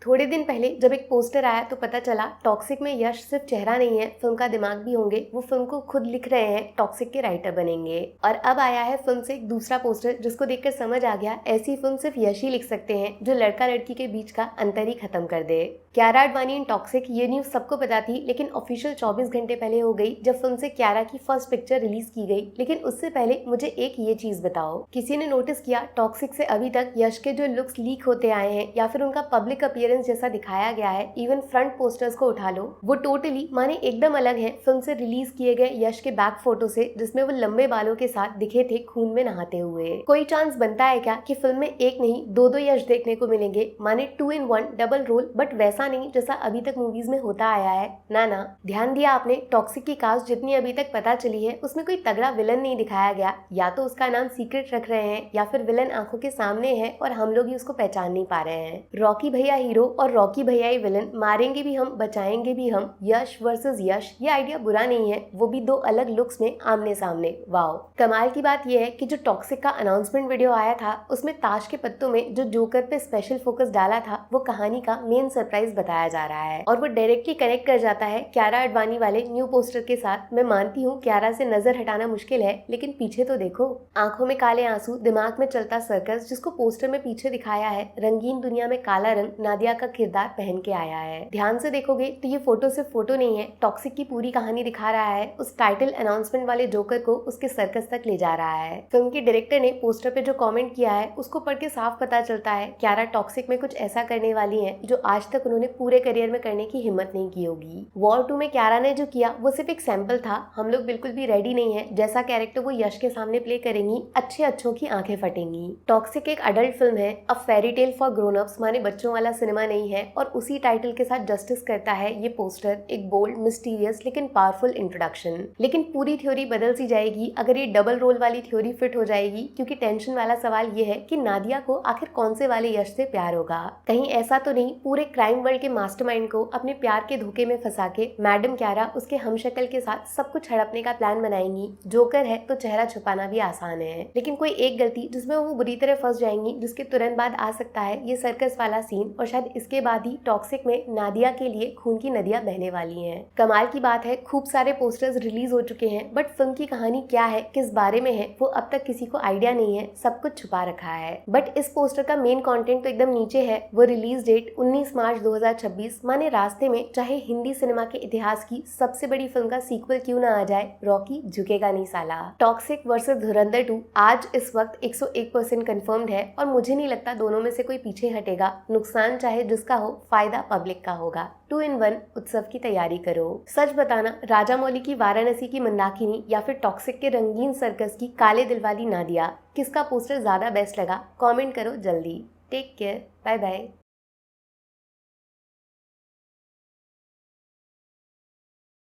थोड़े दिन पहले जब एक पोस्टर आया तो पता चला टॉक्सिक में यश सिर्फ चेहरा नहीं है, फिल्म का दिमाग भी होंगे। वो फिल्म को खुद लिख रहे हैं, टॉक्सिक के राइटर बनेंगे। और अब आया है फिल्म से एक दूसरा पोस्टर जिसको देखकर समझ आ गया ऐसी फिल्म सिर्फ यश ही लिख सकते हैं जो लड़का लड़की के बीच का अंतर ही खत्म कर दे। क्यारा अडवाणी इन टॉक्सिक, ये न्यूज सबको पता थी, लेकिन ऑफिशियल 24 घंटे पहले हो गई जब फिल्म से क्यारा की फर्स्ट पिक्चर रिलीज की गई। लेकिन उससे पहले मुझे एक ये चीज बताओ, किसी ने नोटिस किया टॉक्सिक से अभी तक यश के जो लुक्स लीक होते आए हैं या फिर उनका पब्लिक अपीयरेंस जैसा दिखाया गया है, इवन फ्रंट पोस्टर्स को उठा लो, वो टोटली माने एकदम अलग है फिल्म से रिलीज किए गए यश के बैक फोटो से, जिसमें वो लंबे बालों के साथ दिखे थे खून में नहाते हुए। कोई चांस बनता है क्या कि फिल्म में एक नहीं दो यश देखने को मिलेंगे, माने 2 in 1 डबल रोल, बट वैसा नहीं जैसा अभी तक मूवीज में होता आया है। ना ना, ध्यान दिया आपने, टॉक्सिक की कास्ट जितनी अभी तक पता चली है उसमें कोई तगड़ा विलन नहीं दिखाया गया। या तो उसका नाम सीक्रेट रख रहे हैं या फिर विलन आंखों के सामने है और हम लोग ही उसको पहचान नहीं पा रहे हैं। रॉकी भैया हीरो और रॉकी भैया ही विलन, मारेंगे भी हम बचाएंगे भी हम, यश वर्सेस यश, ये आइडिया बुरा नहीं है, वो भी दो अलग लुक्स में आमने सामने। वाओ। कमाल की बात यह है कि जो टॉक्सिक का अनाउंसमेंट वीडियो आया था उसमें ताश के पत्तों में जो जोकर पे स्पेशल फोकस डाला था वो कहानी का मेन सरप्राइज बताया जा रहा है और वो डायरेक्टली कनेक्ट कर जाता है क्यारा अडवाणी वाले न्यू पोस्टर के साथ। मैं मानती हूँ क्यारा से नजर हटाना मुश्किल है, लेकिन पीछे तो देखो, आंखों में काले आंसू, दिमाग में चलता सर्कस, जिसको पोस्टर में पीछे दिखाया है रंगीन दुनिया में काला रंग नादिया का किरदार पहन के आया है। ध्यान से देखोगे तो ये फोटो सिर्फ फोटो नहीं है, टॉक्सिक की पूरी कहानी दिखा रहा है। उस टाइटल अनाउंसमेंट वाले जोकर को उसके सर्कस तक ले जा रहा है। फिल्म के डायरेक्टर ने पोस्टर पे जो कमेंट किया है उसको पढ़ के साफ पता चलता है क्यारा टॉक्सिक में कुछ ऐसा करने वाली है जो आज तक उन्होंने पूरे करियर में करने की हिम्मत नहीं की होगी। वॉर 2 में क्यारा ने जो किया वो सिर्फ एक सैंपल था। हम लोग बिल्कुल भी रेडी नहीं है जैसा कैरेक्टर वो यश के सामने प्ले करेंगी, अच्छे अच्छों की आंखें फटेंगी। टॉक्सिक एक अडल्ट फिल्म है, a fairy tale for grown ups, माने बच्चों वाला सिनेमा नहीं है, और उसी टाइटल के साथ जस्टिस करता है ये पोस्टर, एक बोल्ड, मिस्टीरियस लेकिन पावरफुल इंट्रोडक्शन। लेकिन पूरी थ्योरी बदल सी जाएगी अगर ये डबल रोल वाली थ्योरी फिट हो जाएगी, क्योंकि टेंशन वाला सवाल ये है कि नादिया को आखिर कौन से वाले यश से प्यार होगा। कहीं ऐसा तो नहीं पूरे क्राइम वर्ल्ड के मास्टरमाइंड को अपने प्यार के धोखे में फंसा के मैडम क्यारा उसके हमशक्ल के साथ सब कुछ हड़पने का प्लान बनाएंगी। जोकर है तो चेहरा छुपाना भी आसान है, लेकिन कोई एक गलती जिसमें वो बुरी तरह फंस जाएंगी, जिसके तुरंत बाद आ सकता है ये सर्कस वाला सीन, और शायद इसके बाद ही टॉक्सिक में नादिया के लिए खून की नदियां बहने वाली हैं। कमाल की बात है खूब सारे पोस्टर्स रिलीज हो चुके हैं, बट फिल्म की कहानी क्या है, किस बारे में है, वो अब तक किसी को आइडिया नहीं है, सब कुछ छुपा रखा है। बट इस पोस्टर का मेन कंटेंट तो एकदम नीचे है, वो रिलीज डेट 19 मार्च 2026, माने रास्ते में चाहे हिंदी सिनेमा के इतिहास की सबसे बड़ी फिल्म का सीक्वल क्यों ना आ जाए, रॉकी झुकेगा नहीं साला। टॉक्सिक वर्सेस धुरंधर 2 आज इस वक्त 101% कंफर्म्ड है और मुझे नहीं लगता दोनों में से कोई पीछे हटेगा। नुकसान चाहे जिसका हो, फायदा पब्लिक का होगा। 2 in 1 उत्सव की तैयारी करो। सच बताना, राजामौली की वाराणसी की मंदाकिनी या फिर टॉक्सिक के रंगीन सर्कस की काले दिल वाली नादिया, किसका पोस्टर ज्यादा बेस्ट लगा? कमेंट करो जल्दी। Take care, bye bye.